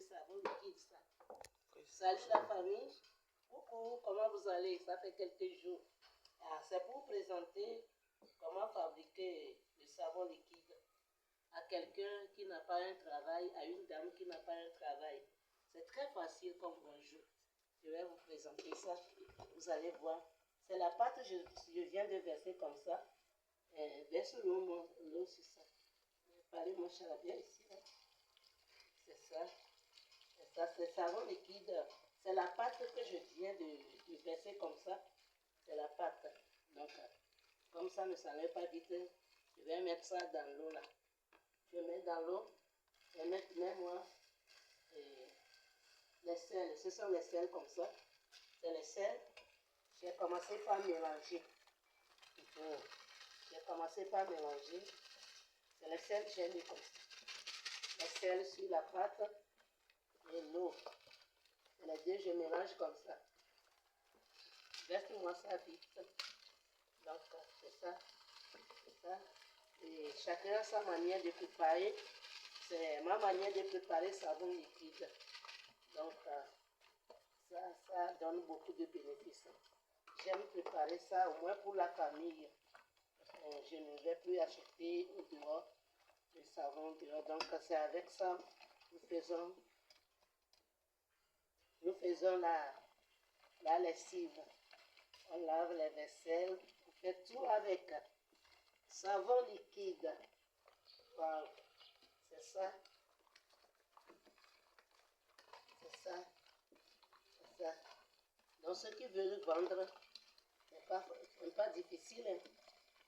savon liquide, ça. Salut la famille. Coucou, comment vous allez? Ça fait quelques jours. C'est pour vous présenter comment fabriquer le savon liquide à quelqu'un qui n'a pas un travail, à une dame qui n'a pas un travail. C'est très facile comme bonjour. Je vais vous présenter ça. Vous allez voir. C'est la pâte que je viens de verser comme ça. Verse l'eau sur ça. Parlez mon chat bien ici. C'est ça. C'est ça, c'est savon liquide. C'est la pâte que je viens de verser comme ça. C'est la pâte. Donc, comme ça ne s'enlève pas vite, je vais mettre ça dans l'eau là. Je mets dans l'eau. Je vais mettre même moi les sels. Ce sont les sels comme ça. C'est les sels. J'ai commencé par mélanger. J'ai commencé par mélanger. C'est les sels que j'ai mis comme ça. Les sels sur la pâte et l'eau. Les deux, je mélange comme ça. Verse-moi ça vite. Donc, c'est ça. C'est ça. Et chacun a sa manière de préparer. C'est ma manière de préparer savon liquide. Donc, ça donne beaucoup de bénéfices. J'aime préparer ça au moins pour la famille. Je ne vais plus acheter au dehors le savon dehors. Donc, c'est avec ça nous faisons la lessive. On lave les vaisselles. On fait tout avec savon liquide. Wow. C'est ça. C'est ça. C'est ça. Donc, ceux qui veulent vendre, c'est pas difficile. Hein.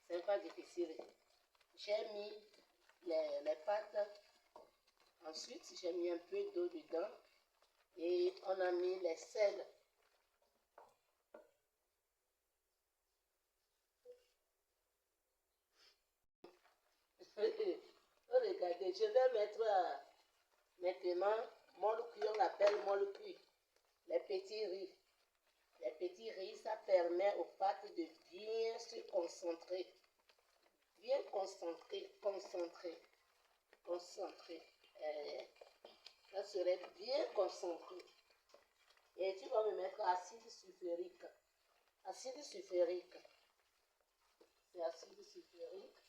C'est pas difficile. J'ai mis les pâtes. Ensuite, j'ai mis un peu d'eau dedans. Et on a mis les sels. Regardez, je vais mettre maintenant molucu, on l'appelle molucu, les petits riz. Les petits riz, ça permet aux pâtes de bien se concentrer. Bien concentrer. Ça serait bien concentré. Et tu vas me mettre acide sulfurique. Acide sulfurique. C'est acide sulfurique.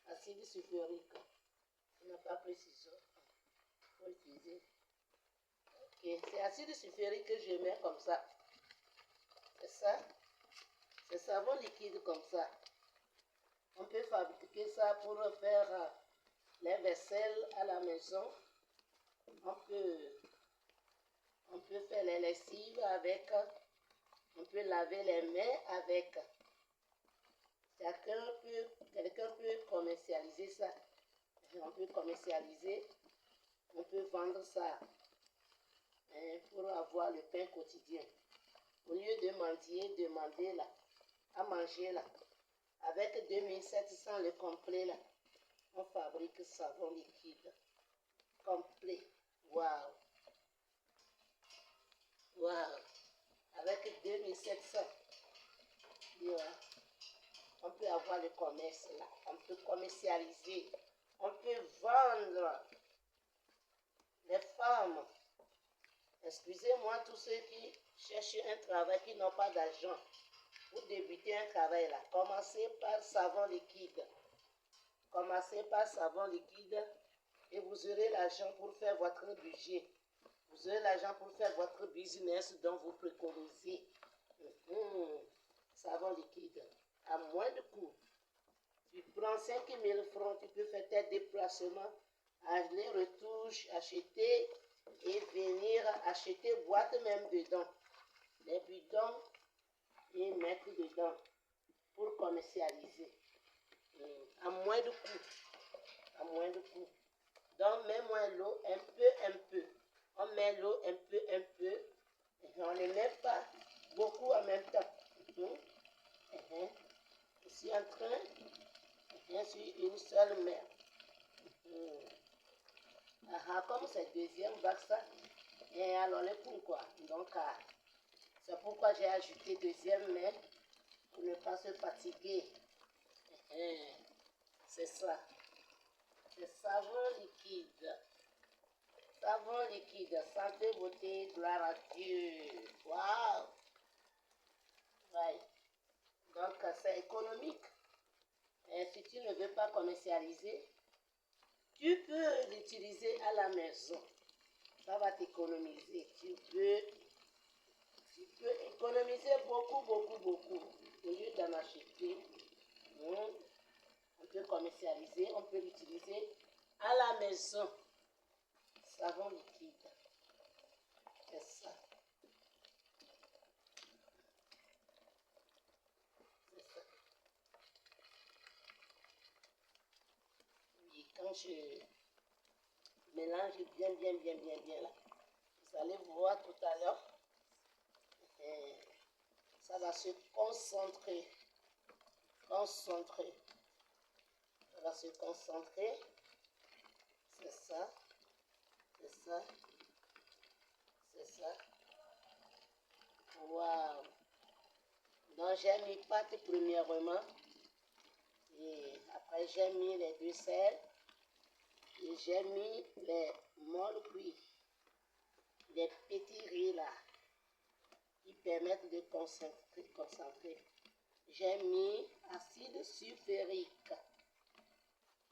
Acide sulfurique. On n'a pas précisé. Il faut utiliser. Ok, c'est acide sulfurique que je mets comme ça. C'est ça. C'est savon liquide comme ça. On peut fabriquer ça pour faire les vaisselles à la maison. On peut faire les lessives avec. On peut laver les mains avec. Quelqu'un peut commercialiser ça. On peut commercialiser. On peut vendre ça pour avoir le pain quotidien. Au lieu de mendier, demander là, à manger là. Avec 2700 le complet là, on fabrique savon liquide. Complet. Waouh. Waouh. Avec 2700. Yeah. On peut avoir le commerce là. On peut commercialiser. On peut vendre. Les femmes. Excusez-moi tous ceux qui cherchent un travail, qui n'ont pas d'argent. Pour débuter un travail là, commencez par savon liquide. Commencez par savon liquide et vous aurez l'argent pour faire votre budget. Vous aurez l'argent pour faire votre business dont vous préconisez. Savon liquide. À moins de coût. Tu prends 5000 francs, tu peux faire tes déplacements, aller, retouche, acheter et venir acheter boîte même dedans. Les bidons et mettre dedans pour commercialiser. À moins de coût. À moins de coût. Donc, mets-moi l'eau un peu. On met l'eau un peu. Et on ne met pas beaucoup en même temps. Je suis en train, sur une seule main. Comme c'est deuxième vague ça, et alors les pourquoi. Donc, c'est pourquoi j'ai ajouté deuxième main pour ne pas se fatiguer. C'est ça. C'est savon liquide. Savon liquide, santé, beauté, gloire à Dieu. Waouh! Ouais. Donc, c'est économique. Et si tu ne veux pas commercialiser, tu peux l'utiliser à la maison. Ça va t'économiser. Tu peux économiser beaucoup, beaucoup, beaucoup. Au lieu d'en acheter, on peut commercialiser, on peut l'utiliser à la maison. Savon liquide. C'est ça. C'est ça. Et quand je mélange bien, bien, bien, bien, bien là, vous allez voir tout à l'heure, ça va se concentrer. Concentrer. Ça va se concentrer. C'est ça. C'est ça. C'est ça. Waouh. Donc j'ai mis pâte premièrement. Et après j'ai mis les deux sels. Et j'ai mis les molles cuits. Les petits riz là. Qui permettent de concentrer. J'ai mis acide sulfurique.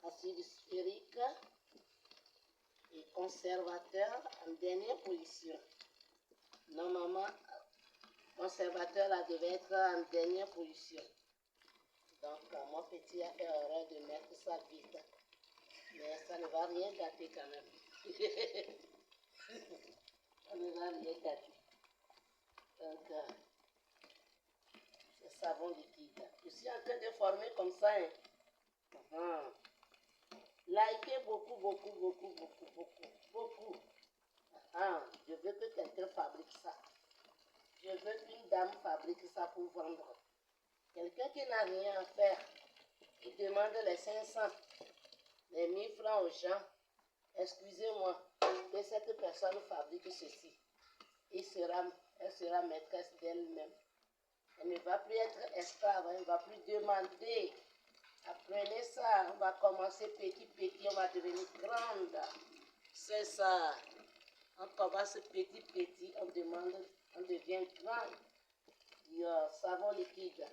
Acide sulfurique et conservateur en dernière position. Normalement, conservateur là devait être en dernière position. Donc, mon petit a fait erreur de mettre ça vite. Mais ça ne va rien gâter quand même. Ça ne va rien gâter. Donc, c'est savon liquide. Je suis en train de former comme ça. Hein. Likez beaucoup, beaucoup, beaucoup, beaucoup, beaucoup, beaucoup. Je veux que quelqu'un fabrique ça. Je veux qu'une dame fabrique ça pour vendre. Quelqu'un qui n'a rien à faire, qui demande les 500, les 1000 francs aux gens, excusez-moi, que cette personne fabrique ceci. Elle sera maîtresse d'elle-même. Elle ne va plus être esclave, elle ne va plus demander. Apprenez ça, on va commencer petit, on va devenir grande. C'est ça. On commence petit, on devient grand. Du savon liquide.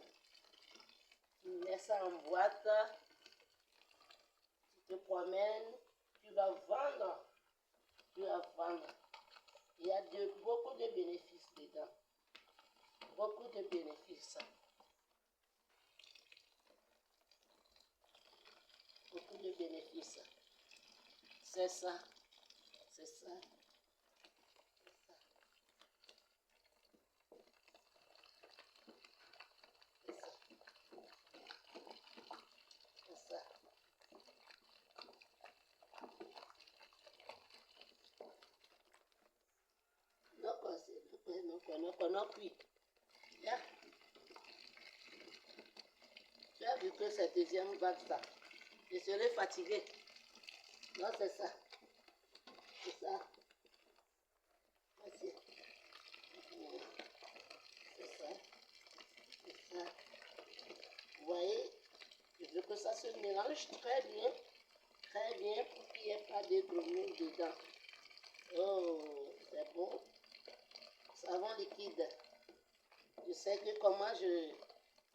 Tu mets ça en boîte, tu te promènes, tu vas vendre. Tu vas vendre. Il y a beaucoup de bénéfices dedans. Beaucoup de bénéfices. Beaucoup de bénéfices. C'est ça. C'est ça. Non, puis, là, tu as vu que c'est deuxième vague ça. Je serai fatiguée. Non, c'est ça. C'est ça. Merci. C'est ça. C'est ça. Vous voyez, je veux que ça se mélange très bien pour qu'il n'y ait pas de grenouilles dedans. Oh, c'est bon. Savon liquide. Je sais que comment je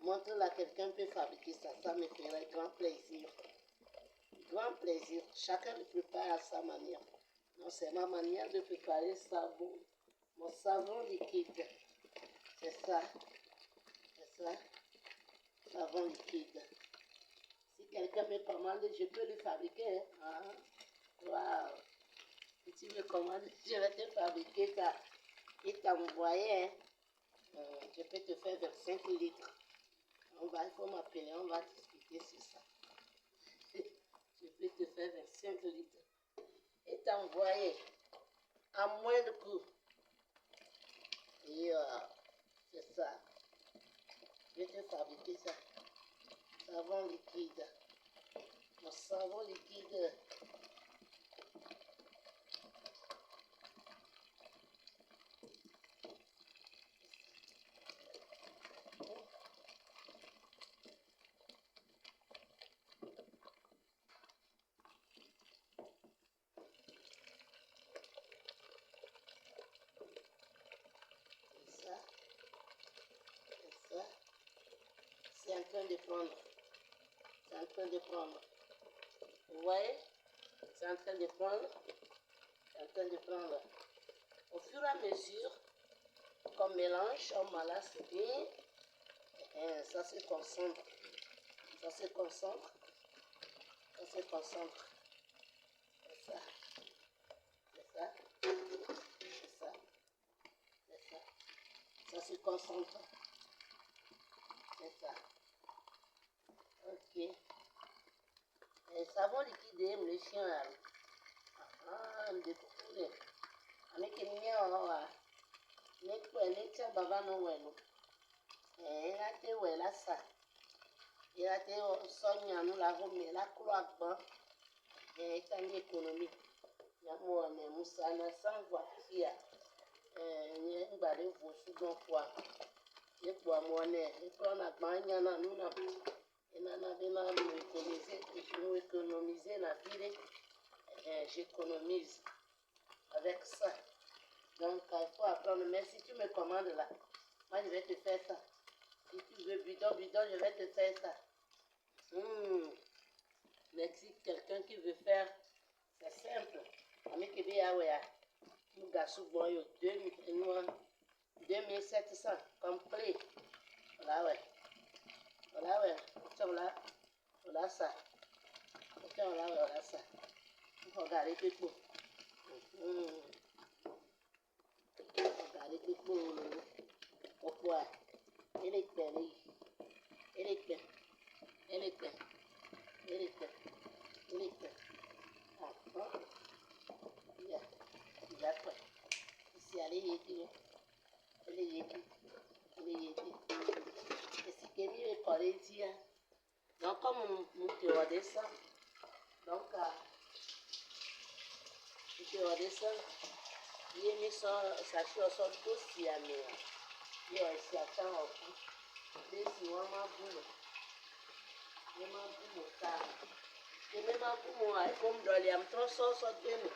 montre là, quelqu'un peut fabriquer ça. Ça me ferait grand plaisir. Grand plaisir. Chacun le prépare à sa manière. Non, c'est ma manière de préparer savon. Mon savon liquide. C'est ça. C'est ça. Savon liquide. Si quelqu'un me commande, je peux le fabriquer. Hein? Waouh. Si tu me commandes, je vais te fabriquer ça. Et t'envoyer. Hein? Je peux te faire 25 litres. Il faut m'appeler, on va discuter sur ça. Je peux te faire 25 litres. Et t'envoyer à moins de coût. Et c'est ça. Je vais te fabriquer ça. Savon liquide. Mon savon liquide. train de prendre. C'est en train de prendre. Vous voyez? C'est en train de prendre. C'est en train de prendre. Au fur et à mesure qu'on mélange, on malasse bien. Et ça se concentre. Ça se concentre. Ça se concentre. C'est ça. C'est ça. C'est ça. C'est ça. Ça se concentre. C'est ça. Ok. Et savon liquide, le chien là. Ah, le découvrir. Avec les miens, les tiens, baba, non, ouais, non. Et là, tu es là, ça. Et là, tu es soigné, nous l'avons mis la croix bas. Et tu as une économie. Il y a moi, mais Moussa, n'a sans voix, il y a. Il y a une barre de vos sous quoi. Et pour moi, et pour la banane, nous n'avons. Et nous économiser la vie. J'économise avec ça. Donc, il faut apprendre. Mais si tu me commandes là, moi, je vais te faire ça. Si tu veux bidon, je vais te faire ça. Mais si quelqu'un qui veut faire, c'est simple. Avec les biens, nous gagnons 2700 complet. Voilà, ouais. Voilà, ouais. Voilà ça. Voilà ça. Regardez les beaux. Regardez les beaux. Pourquoi? Elle est belle. Elle est belle. Elle est belle. Elle est belle. Elle est belle. Ah, bon. Il y a quoi? Ici, elle est yéti. Elle est yéti. Elle est yéti. Et si quelqu'un est collé ici, donc comme on te redescend, donc, on te redescend, il est mis sa chose aussi à moi. Il y a ici à temps au bout. Mais si on m'a boulot. Je m'en fous mon car. Je m'en fous mon comme dans les amtons sauce de nous.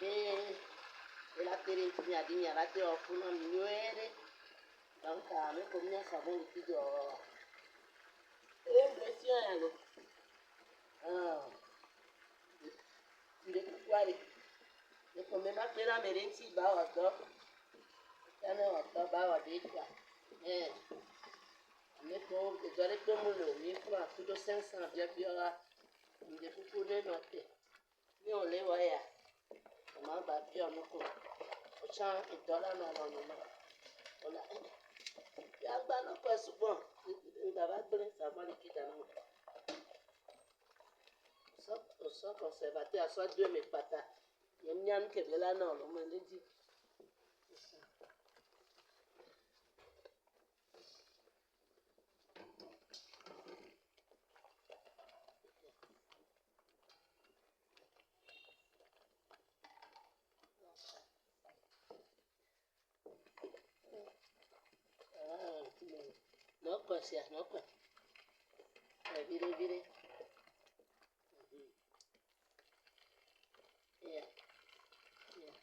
Et la télé qui a dit, la télé au fond, on est donc, mais comme il y a savon liquide dehors. Et monsieur, alors. Ah. Il est tout poilé. Et comme même après la mérite, il va au dos. Il y a un dos, va au décor. Mais pour que j'aurais tout le monde, il faut un peu de 500 bien plus là. Il est beaucoup de noter. Mais on les voit. Comment va bien nous quoi? Au champ et dollar dans le moment. On a. Il y a un ballon pas souvent. Il va bien savoir liquide dans nous. Au sort conservateur, à soit deux mes patates. Il y a une yann qui est là, non, on m'a dit. No quoi, c'est no quoi. Vire, vire. Yeah. Yeah.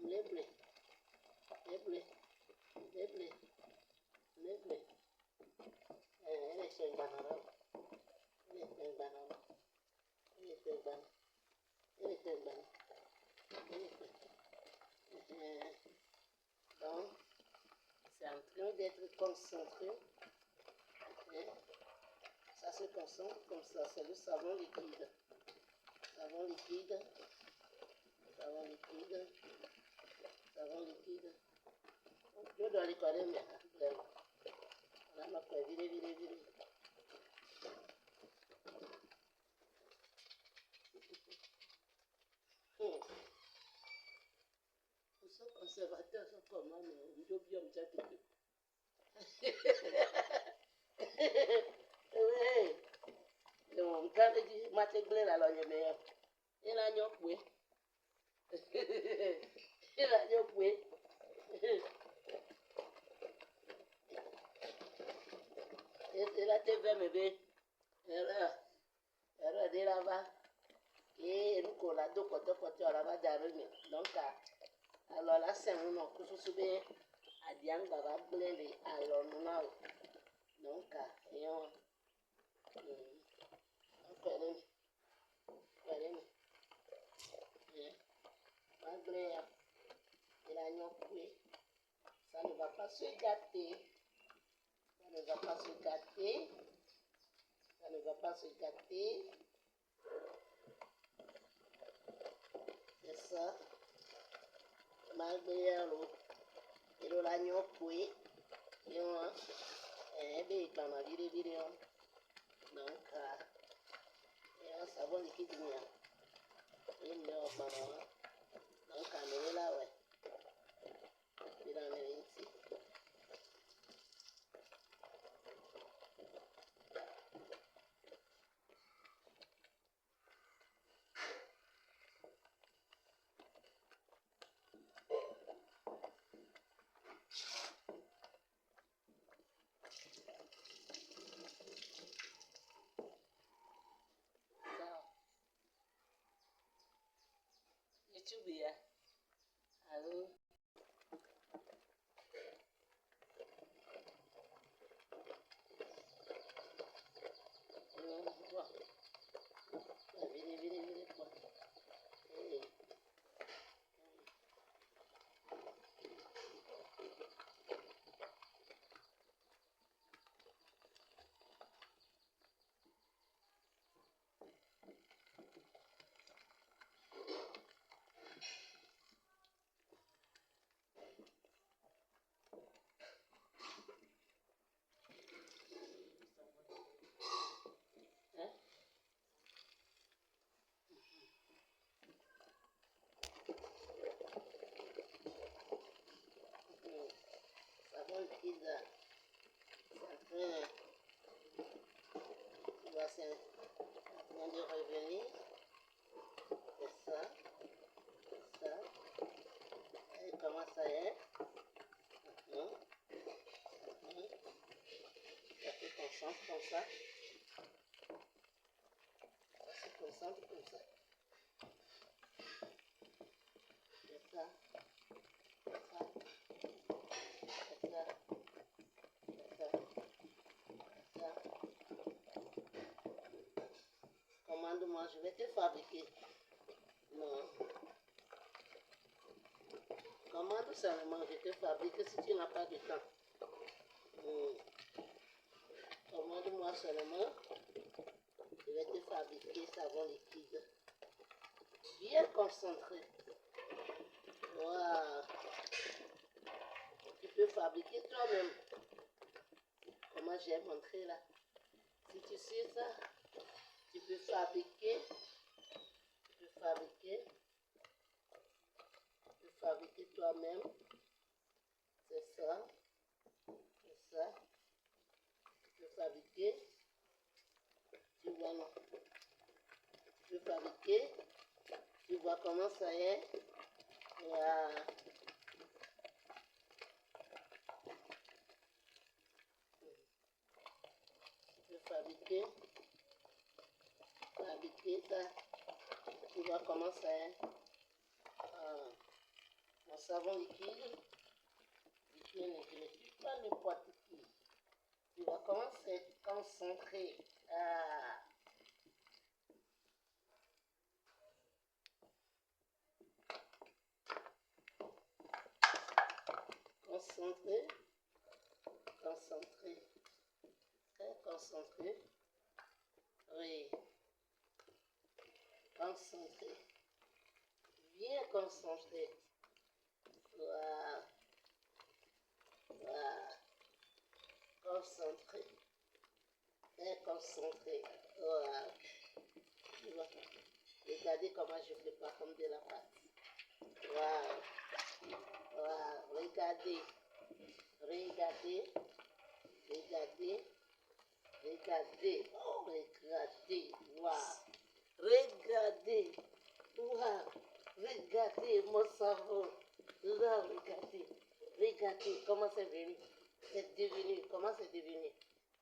Les blés. Les blés. Les blés. Les blés. Elle est sur une banane. Elle est sur une banane. Elle est sur une banane. Elle est sur une banane. Elle est sur... Donc, c'est en train d'être concentré. Ça se concentre comme ça. C'est le savon liquide. Savon liquide. Savon liquide. Savon liquide. Je dois aller coller mes problèmes. On a ma quoi, vire, vire, vire. Ils sont conservateurs, sont comme moi, mais ils doivent bien me dire que. Oui, on garde dit matéglé la logne meilleur. Il a n'y poué. Il a n'y poué. Il a TV bébé. Elle est là-bas. Et nous collons là, deux côtés, là-bas, derrière. Donc, alors là, c'est un nom que je suis à Diane Baba Blé, alors nous avons. Donc, et on fait malgré il a ñoqué, ça ne va pas se gâter, ça ne va pas se gâter, ça ne va pas se gâter, c'est ça, malgré il a ñoqué, et on est dans la vidéo, donc, et on savon liquide, et on est donc, on est là, ouais. Il en est ici. YouTube, ya. Allô? Savon liquide, ça vient de revenir. C'est ça. Et comment ça est? Ça se concentre comme ça. Ça se concentre comme ça. C'est ça. Commande-moi, je vais te fabriquer. Non. Commande seulement, je te fabrique si tu n'as pas de temps. Commande-moi seulement, je vais te fabriquer savon liquide. Bien concentré. Wow. Tu peux fabriquer toi-même. Comment j'ai montré là. Si tu sais ça, tu peux fabriquer toi-même. C'est ça. Tu peux fabriquer. Tu vois, non. Tu peux fabriquer. Tu vois comment ça est. Voilà. Tu peux fabriquer ça. Tu vois comment ça est. Mon savon liquide. Je ne suis pas n'importe qui. Tu vois comment c'est concentré. Concentré. Très concentré. Oui. Concentré. Bien concentré. Voilà. Concentré. Très concentré. Voilà. Tu vois. Regardez comment je prépare comme de la pâte. Voilà. Regardez. Regardez. Oh, regardez. Waouh. Regardez. Waouh. Regardez mon savon. Là, regardez. Regardez comment c'est venu. C'est devenu. Comment c'est devenu.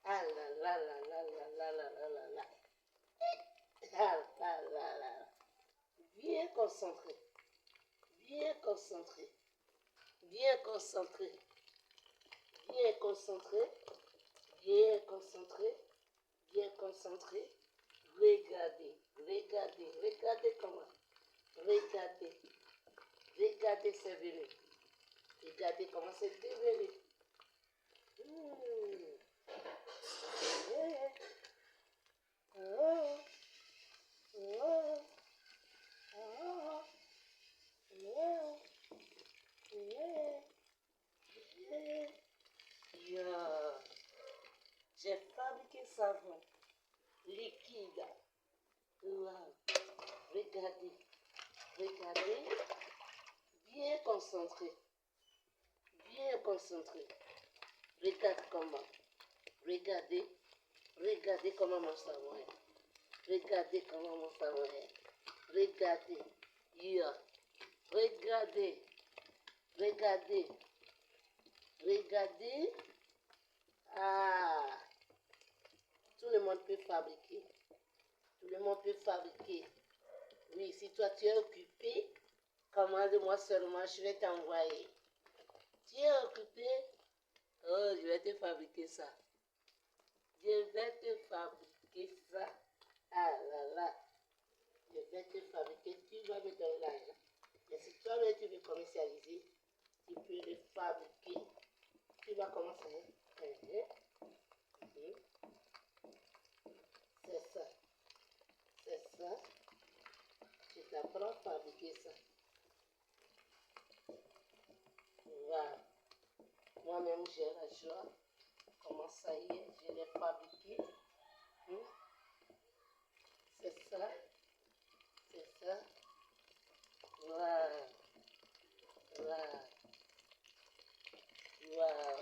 Ah là là là là là là là là là là. Ah là là là. Bien concentré. Bien concentré. Bien concentré. Bien concentré. Bien concentré. Bien concentré. Regardez. Regardez. Regardez comment. Regardez. Regardez, c'est venu. Regardez comment c'est devenu. Yeah. Oh. Oh. Oh. Yeah. Yeah. Yeah. Yeah. J'ai fabriqué savon liquide. Wow. Regardez. Regardez. Bien concentré. Bien concentré. Regarde comment. Regardez. Regardez comment mon savon est. Regardez comment mon savon est. Regardez. Yeah. Regardez. Regardez. Regardez. Ah. Tout le monde peut fabriquer. Tout le monde peut fabriquer. Oui, si toi tu es occupé, commande-moi seulement, je vais t'envoyer. Tu es occupé? Oh, je vais te fabriquer ça. Je vais te fabriquer ça. Ah là là. Je vais te fabriquer. Tu vas me donner l'argent. Mais si toi-même tu veux commercialiser, tu peux le fabriquer. Tu vas commencer. C'est ça. C'est ça. Je t'apprends à fabriquer ça. Voilà. Moi-même, j'ai la joie. Comment ça y est, je l'ai fabriqué. C'est ça. C'est ça. Voilà. Voilà. Wow.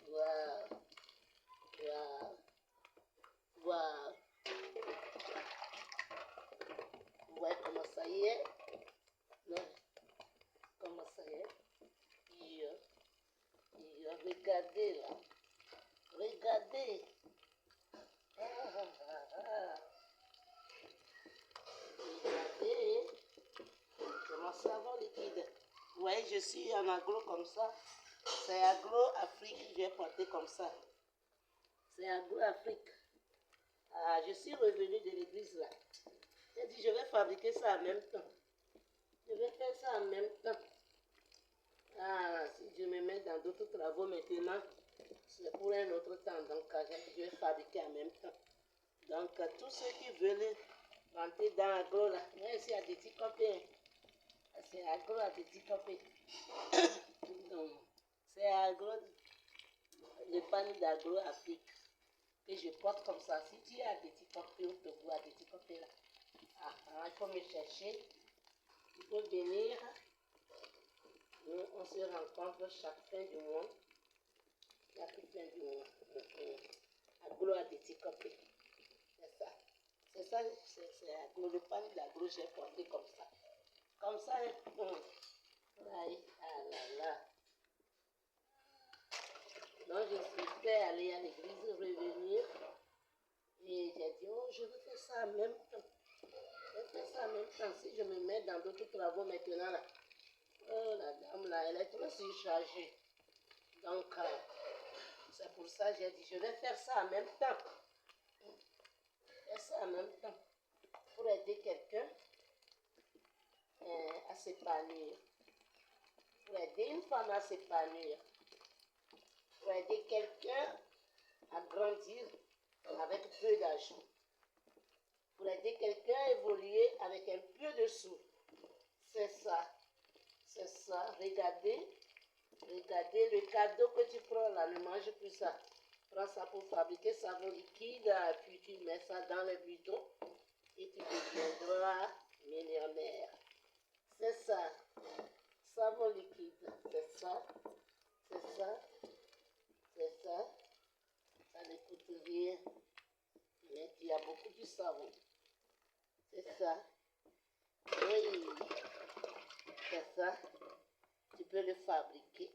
Wow. Wow. Wow. Vous voyez comment ça y est? Non. Comment ça y est? Regardez là. Regardez. Ah, ah, ah, ah. Regardez. Comment savon liquide. Vous voyez, je suis en aglo comme ça. C'est aglo Afrique, j'ai porté comme ça. C'est aglo Afrique. Ah, je suis revenue de l'église là. J'ai dit, je vais fabriquer ça en même temps. Je vais faire ça en même temps. Ah, si je me mets dans d'autres travaux maintenant, c'est pour un autre temps. Donc, je vais fabriquer en même temps. Donc, tous ceux qui veulent rentrer dans agro là, moi ici à des petits copains. C'est agro à des petits copains. Donc, c'est agro, le pan d'agro Afrique que je porte comme ça. Si tu es à des petits copains au Togo, à des petits copains là, il faut me chercher. Il faut venir. Nous, on se rencontre chaque fin du mois. Chaque fin du mois. Aglo à des petits copains. C'est ça. C'est ça, c'est aglo. Le pan d'aglo, j'ai porté comme ça. Comme ça, ah là là. Donc, je suis fait aller à l'église, revenir. Et j'ai dit, oh, je vais faire ça en même temps. Je vais faire ça en même temps. Si je me mets dans d'autres travaux maintenant, là, oh, la dame, là, elle est trop surchargée. Donc, c'est pour ça que j'ai dit, je vais faire ça en même temps. Faire ça en même temps. Pour aider quelqu'un à s'épanouir. Pour aider une femme à s'épanouir. Pour aider quelqu'un à grandir avec peu d'argent. Pour aider quelqu'un à évoluer avec un peu de sous. C'est ça. C'est ça. Regardez. Regardez le cadeau que tu prends là. Ne mange plus ça. Prends ça pour fabriquer savon liquide. Puis tu mets ça dans le bidon. Et tu deviendras millionnaire. C'est ça. Savon liquide. C'est ça. C'est ça. C'est ça. Ça ne coûte rien, mais qui a beaucoup de savon. C'est ça. Oui, c'est ça. Tu peux le fabriquer.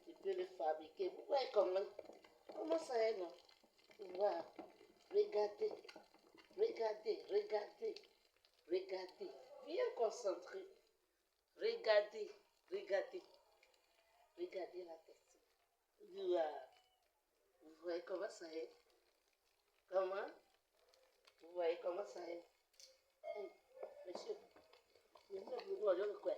Tu peux le fabriquer. Vous voyez comment ça est, non? Voilà. Regardez, regardez, regardez, regardez. Bien concentré. Regardez, regardez. Regardez la tête. Voilà. Vous voyez comment ça est? Comment? Vous voyez comment ça est? Hey, monsieur, vous voyez le quoi?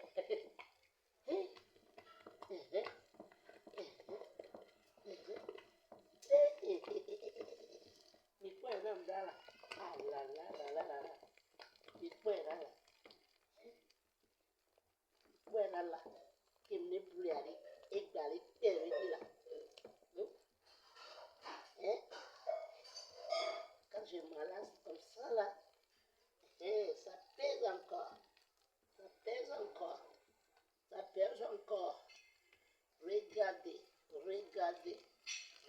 Mi puoi andare là. Mi puoi andare là. Che me ne aller et d'aller terminer là. Quand je m'enlace comme ça là, ça pèse encore. Ça pèse encore. Ça pèse encore. Regardez, regardez,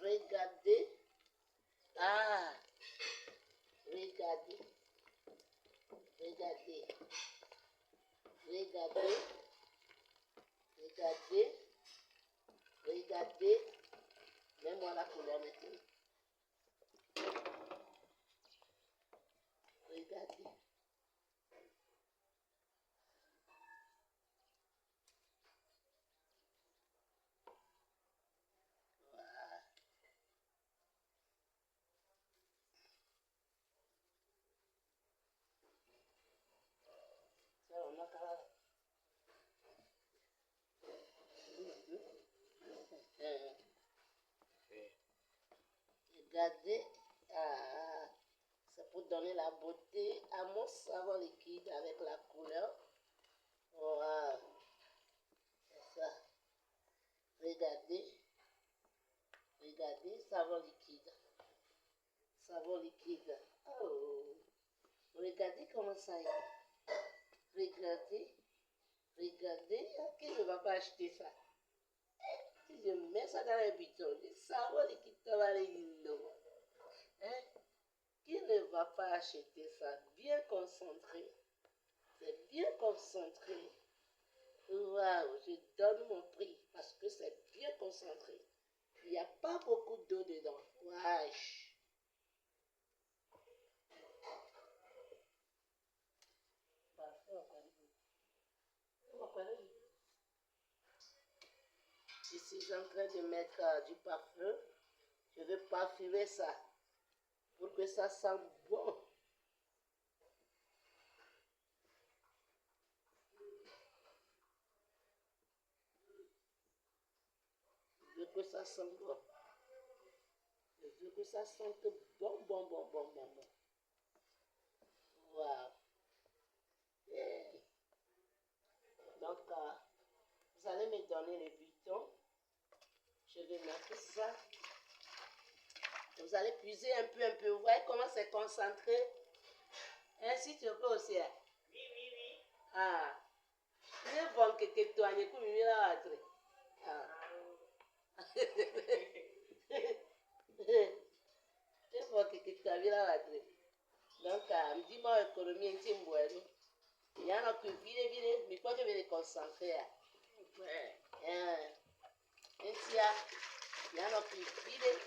regardez. Ah, regardez, regardez, regardez, regardez, regardez. Mets-moi la couleur maintenant. Regardez. Voilà. Ça, on a qu'à... Regardez, c'est pour donner la beauté à mon savon liquide avec la couleur. Voilà, c'est ça. Regardez, regardez, savon liquide. Savon liquide. Oh, regardez comment ça est. Regardez, regardez, qui ne va pas acheter ça? Si je mets ça dans les bidons, le savon liquide va les non. Hein? Qui ne va pas acheter ça? Bien concentré. C'est bien concentré. Waouh, je donne mon prix parce que c'est bien concentré. Il n'y a pas beaucoup d'eau dedans. Wesh. Je suis en train de mettre du parfum. Je vais parfumer ça pour que ça sente bon. Je veux que ça sente bon. Je veux que ça sente bon. Wow. Yeah. Donc, vous allez me donner les butons. Je vais mettre ça. Vous allez puiser un peu. Vous voyez comment c'est concentré? Ainsi, tu peux aussi. Oui. Ah. C'est bon que tu as une couille là. Ah. C'est bon que tu as vu là. Donc, dis-moi, économie, un petit peu. Il y en a qui vide, mais quoi que je vais les concentrer. Ouais. Il y en a qui vide.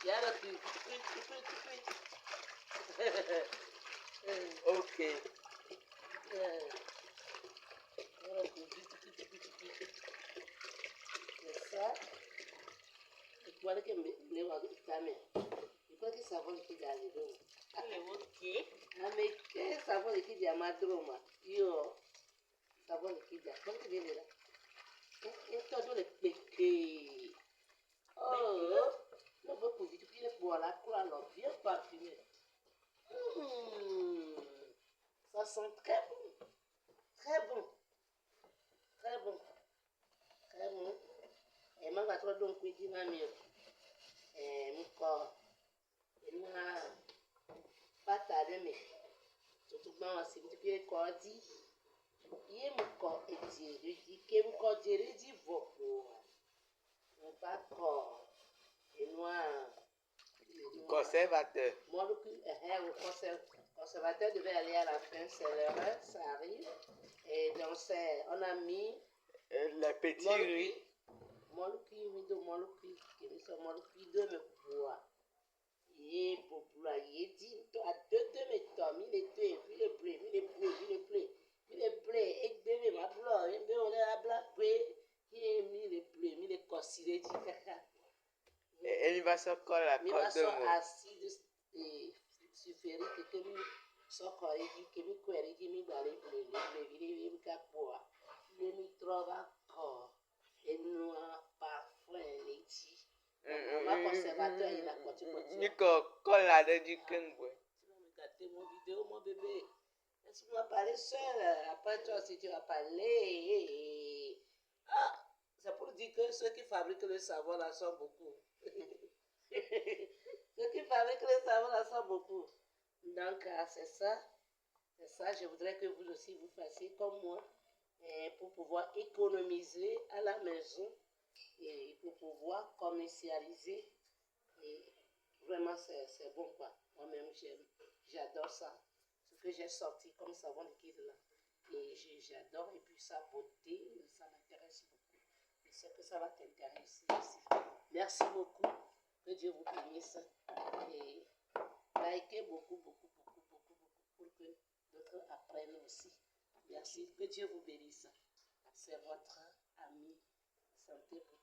Il y en a qui ok. C'est ça. Et voilà que me va ta main. Il faut que ça va qui d'aller donc. Ok. Ah mais que ça va qui d'aller ma droma. Yo. Ça va qui d'aller. Comment tu viens là? Et toi dans le péché. Oh. Non pas pour dire que le bois la couleur bien parfumé. Ça sent très bon. Très bon. Très bon. Très bon. Et moi, je vais donc dire mieux. Et mon corps. Et moi, pas tarder, mais surtout que moi, c'est un petit peu cordi. Il me corps et dit que me corps dit voco. On pas corps et noir. Conservateur. Moi, le conservateur devait aller à la fin, c'est l'heure, ça arrive. Et donc, on a mis. Le petit riz. Moluki, de me bois. Et pour la yédi, à deux de mes tomes, il est deux, il est blé, et bébé, ma blanc, et bien on est à blanc, il est blé, il est considéré, caca. Et il va se coller la Mais va corde de so mou. acide sulfurique que mi soko igi que mi query que mi bale blé mi capoa. Le mi trova corps et noir parfum l'éti. Ma conservateur il a quoi tu peux dire. Nico colle la de du kengwe. Tu vas me gâter mon vidéo mon bébé. Laisse-moi parler seul. Après toi si tu vas parler. Ah, c'est pour dire que ceux qui fabriquent le savon là sont beaucoup. Ceux qui fabriquent le savon là sont beaucoup. Donc, c'est ça. C'est ça. Je voudrais que vous aussi vous fassiez comme moi pour pouvoir économiser à la maison et pour pouvoir commercialiser. Et vraiment, c'est bon quoi. Moi-même, j'adore ça. Ce que j'ai sorti comme savon liquide là. Et j'adore. Et puis sa beauté, ça m'intéresse beaucoup. Et c'est que ça va t'intéresser aussi. Merci beaucoup. Que Dieu vous bénisse. Et likez beaucoup pour que d'autres apprennent aussi. Merci. Que Dieu vous bénisse. C'est votre ami. Santé pour